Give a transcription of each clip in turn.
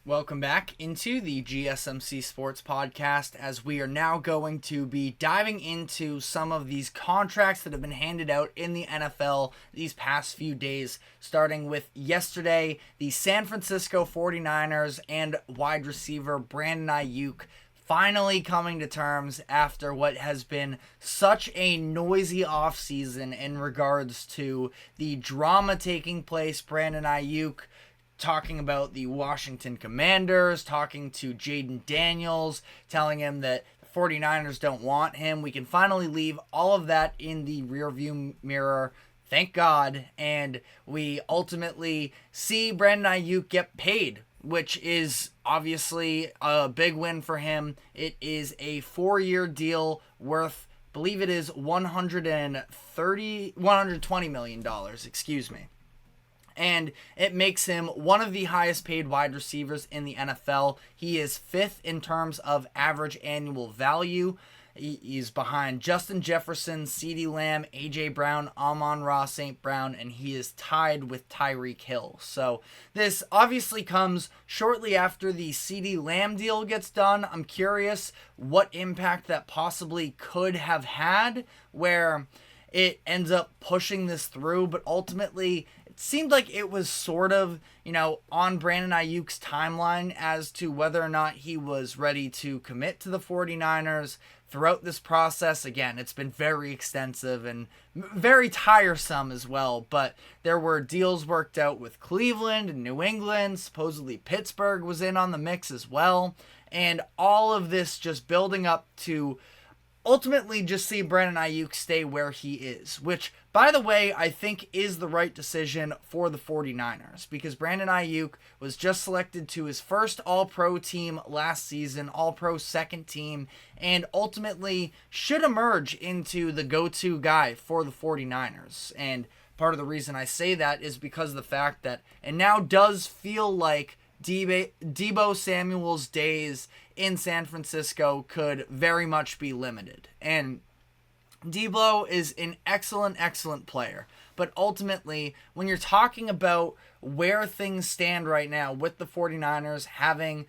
Welcome back into the GSMC Sports Podcast, as we are now going to be diving into some of these contracts that have been handed out in the NFL these past few days, starting with yesterday, the San Francisco 49ers and wide receiver Brandon Aiyuk finally coming to terms after what has been such a noisy offseason in regards to the drama taking place. Brandon Aiyuk talking about the Washington Commanders, talking to Jaden Daniels, telling him that the 49ers don't want him. We can finally leave all of that in the rearview mirror, thank God, and we ultimately see Brandon Aiyuk get paid, which is obviously a big win for him. It is a 4-year deal worth, I believe it is $120 million, excuse me. And it makes him one of the highest paid wide receivers in the NFL. He is 5th in terms of average annual value. He's behind Justin Jefferson, CeeDee Lamb, A.J. Brown, Amon-Ra St. Brown, and he is tied with Tyreek Hill. So this obviously comes shortly after the CeeDee Lamb deal gets done. I'm curious what impact that possibly could have had, where it ends up pushing this through, but ultimately it seemed like it was sort of, on Brandon Aiyuk's timeline as to whether or not he was ready to commit to the 49ers throughout this process. Again, it's been very extensive and very tiresome as well, but there were deals worked out with Cleveland and New England. Supposedly Pittsburgh was in on the mix as well, and all of this just building up to ultimately just see Brandon Aiyuk stay where he is, which, by the way, I think is the right decision for the 49ers, because Brandon Aiyuk was just selected to his first All-Pro team last season, All-Pro second team, and ultimately should emerge into the go-to guy for the 49ers. And part of the reason I say that is because of the fact that it now does feel like Deebo Samuel's days in San Francisco could very much be limited. And Deebo is an excellent player. But ultimately, when you're talking about where things stand right now with the 49ers having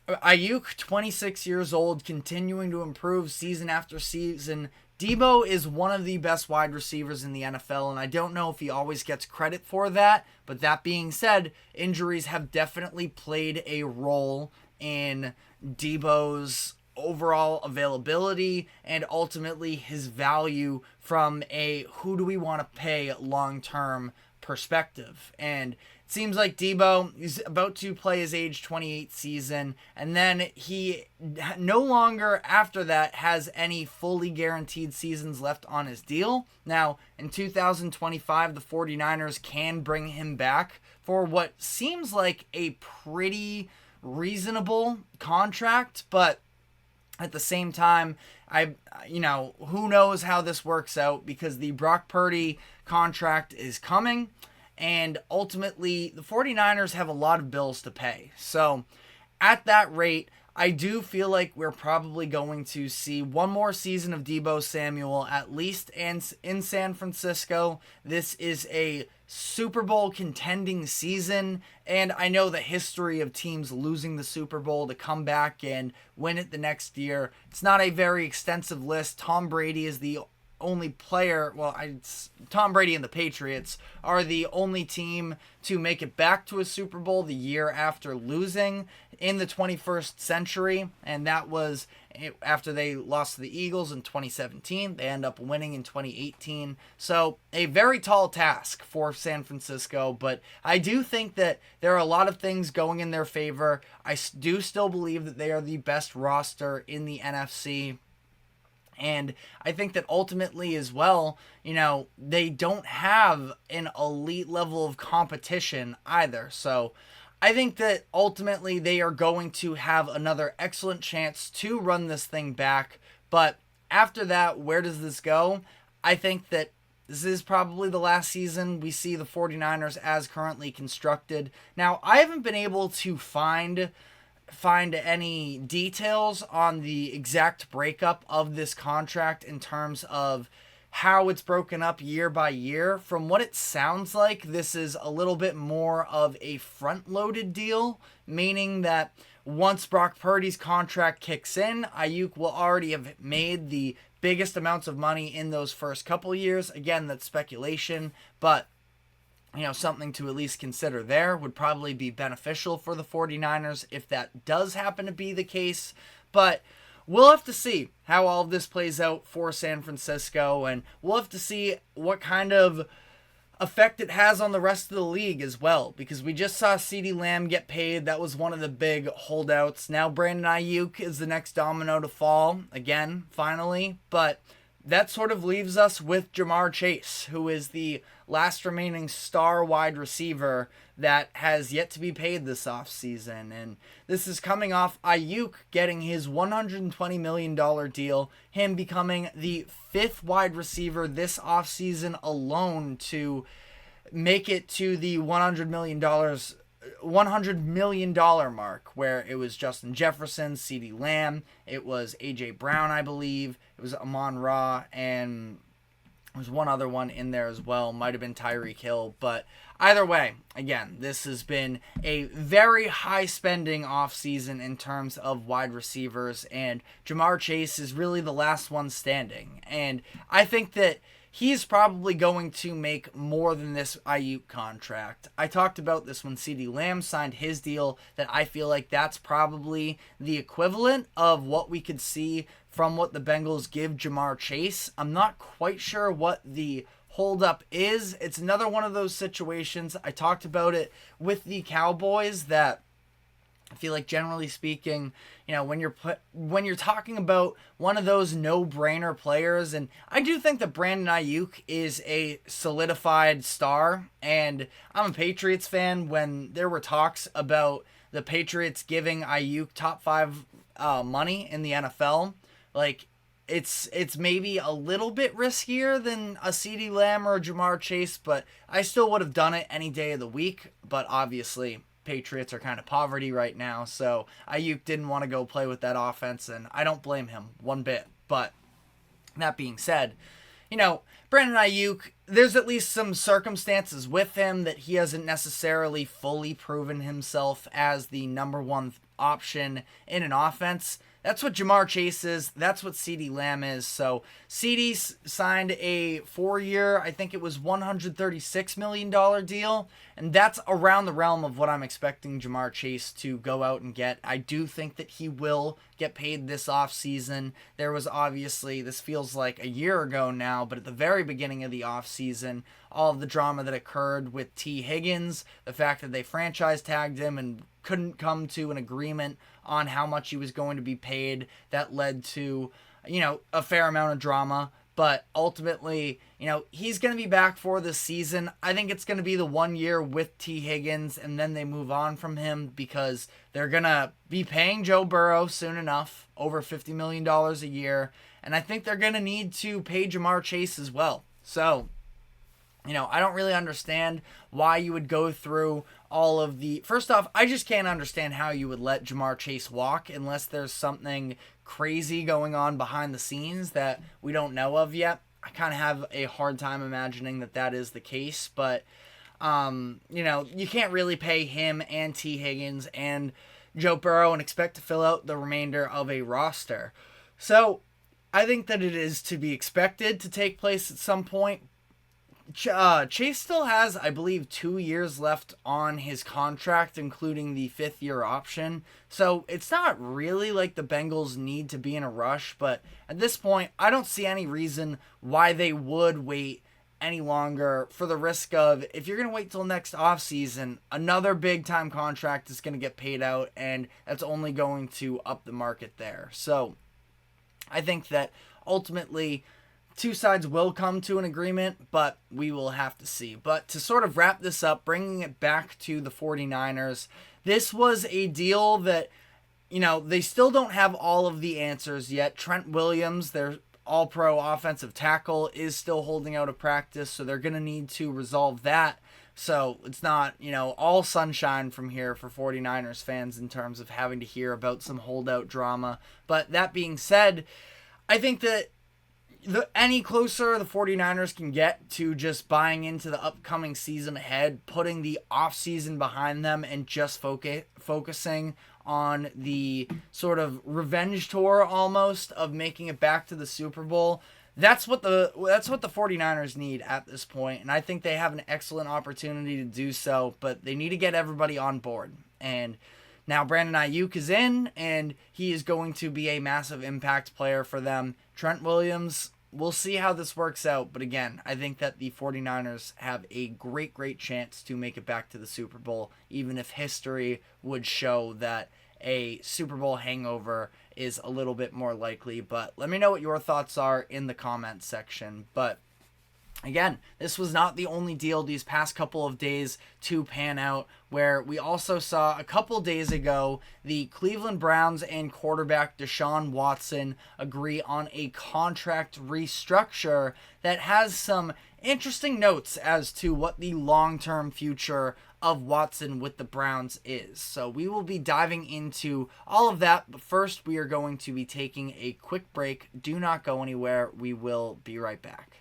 Aiyuk, 26 years old, continuing to improve season after season, Deebo is one of the best wide receivers in the NFL, and I don't know if he always gets credit for that. But that being said, injuries have definitely played a role in Deebo's overall availability and ultimately his value from a who do we want to pay long-term perspective. And it seems like Deebo is about to play his age 28 season, and then he no longer after that has any fully guaranteed seasons left on his deal. Now, in 2025, the 49ers can bring him back for what seems like a pretty reasonable contract, but at the same time, who knows how this works out, because the Brock Purdy contract is coming, and ultimately the 49ers have a lot of bills to pay. So at that rate, I do feel like we're probably going to see one more season of Deebo Samuel, at least in San Francisco. This is a Super Bowl contending season, and I know the history of teams losing the Super Bowl to come back and win it the next year. It's not a very extensive list. Tom Brady is the only player, Tom Brady and the Patriots are the only team to make it back to a Super Bowl the year after losing in the 21st century, and that was after they lost to the Eagles in 2017. They end up winning in 2018. So a very tall task for San Francisco, but I do think that there are a lot of things going in their favor. I do still believe that they are the best roster in the NFC. And I think that ultimately as well, they don't have an elite level of competition either. So I think that ultimately they are going to have another excellent chance to run this thing back. But after that, where does this go? I think that this is probably the last season we see the 49ers as currently constructed. Now, I haven't been able to find any details on the exact breakup of this contract in terms of how it's broken up year by year. From what it sounds like, this is a little bit more of a front-loaded deal, meaning that once Brock Purdy's contract kicks in, Aiyuk will already have made the biggest amounts of money in those first couple years. Again, that's speculation, but something to at least consider there. Would probably be beneficial for the 49ers if that does happen to be the case. But we'll have to see how all of this plays out for San Francisco, and we'll have to see what kind of effect it has on the rest of the league as well, because we just saw CeeDee Lamb get paid. That was one of the big holdouts. Now Brandon Aiyuk is the next domino to fall, again, finally, but that sort of leaves us with Ja'Marr Chase, who is the last remaining star wide receiver that has yet to be paid this offseason. And this is coming off Aiyuk getting his $120 million deal, him becoming the 5th wide receiver this offseason alone to make it to the $100 million mark, where it was Justin Jefferson, CeeDee Lamb, it was A.J. Brown, I believe, it was Amon-Ra, and there was one other one in there as well. Might have been Tyreek Hill. But either way, again, this has been a very high-spending offseason in terms of wide receivers. And Ja'Marr Chase is really the last one standing. And I think that he's probably going to make more than this Aiyuk contract. I talked about this when CeeDee Lamb signed his deal, that I feel like that's probably the equivalent of what we could see from what the Bengals give Ja'Marr Chase. I'm not quite sure what the holdup is. It's another one of those situations. I talked about it with the Cowboys, that I feel like, generally speaking, when you're talking about one of those no-brainer players, and I do think that Brandon Aiyuk is a solidified star, and I'm a Patriots fan. When there were talks about the Patriots giving Aiyuk top 5 money in the NFL, like, it's maybe a little bit riskier than a CeeDee Lamb or a Ja'Marr Chase, but I still would have done it any day of the week. But obviously, Patriots are kind of poverty right now, so Aiyuk didn't want to go play with that offense, and I don't blame him one bit. But that being said, Brandon Aiyuk, there's at least some circumstances with him that he hasn't necessarily fully proven himself as the number one option in an offense. That's what Ja'Marr Chase is. That's what CeeDee Lamb is. So CeeDee signed a 4-year, I think it was $136 million deal. And that's around the realm of what I'm expecting Ja'Marr Chase to go out and get. I do think that he will get paid this offseason. There was obviously, this feels like a year ago now, but at the very beginning of the offseason, all of the drama that occurred with T. Higgins, the fact that they franchise tagged him and couldn't come to an agreement on how much he was going to be paid, that led to, a fair amount of drama. But ultimately, he's going to be back for this season. I think it's going to be the 1 year with T. Higgins, and then they move on from him, because they're going to be paying Joe Burrow soon enough, over $50 million a year. And I think they're going to need to pay Ja'Marr Chase as well. So, I don't really understand why you would go through all of the... First off, I just can't understand how you would let Ja'Marr Chase walk unless there's something crazy going on behind the scenes that we don't know of yet. I kind of have a hard time imagining that is the case, but, you can't really pay him and T. Higgins and Joe Burrow and expect to fill out the remainder of a roster. So, I think that it is to be expected to take place at some point. Chase still has, I believe, 2 years left on his contract, including the 5th-year option. So it's not really like the Bengals need to be in a rush, but at this point, I don't see any reason why they would wait any longer, for the risk of, if you're going to wait till next offseason, another big-time contract is going to get paid out, and that's only going to up the market there. So I think that ultimately two sides will come to an agreement, but we will have to see. But to sort of wrap this up, bringing it back to the 49ers, this was a deal that, they still don't have all of the answers yet. Trent Williams, their all-pro offensive tackle, is still holding out of practice, so they're going to need to resolve that. So it's not, all sunshine from here for 49ers fans in terms of having to hear about some holdout drama. But that being said, I think that any closer the 49ers can get to just buying into the upcoming season ahead, putting the offseason behind them, and just focusing on the sort of revenge tour almost of making it back to the Super Bowl. That's what the 49ers need at this point, and I think they have an excellent opportunity to do so, but they need to get everybody on board. And now Brandon Aiyuk is in, and he is going to be a massive impact player for them. Trent Williams, we'll see how this works out, but again, I think that the 49ers have a great chance to make it back to the Super Bowl, even if history would show that a Super Bowl hangover is a little bit more likely. But let me know what your thoughts are in the comments section. But again, this was not the only deal these past couple of days to pan out, where we also saw a couple days ago the Cleveland Browns and quarterback Deshaun Watson agree on a contract restructure that has some interesting notes as to what the long-term future of Watson with the Browns is. So we will be diving into all of that, but first we are going to be taking a quick break. Do not go anywhere. We will be right back.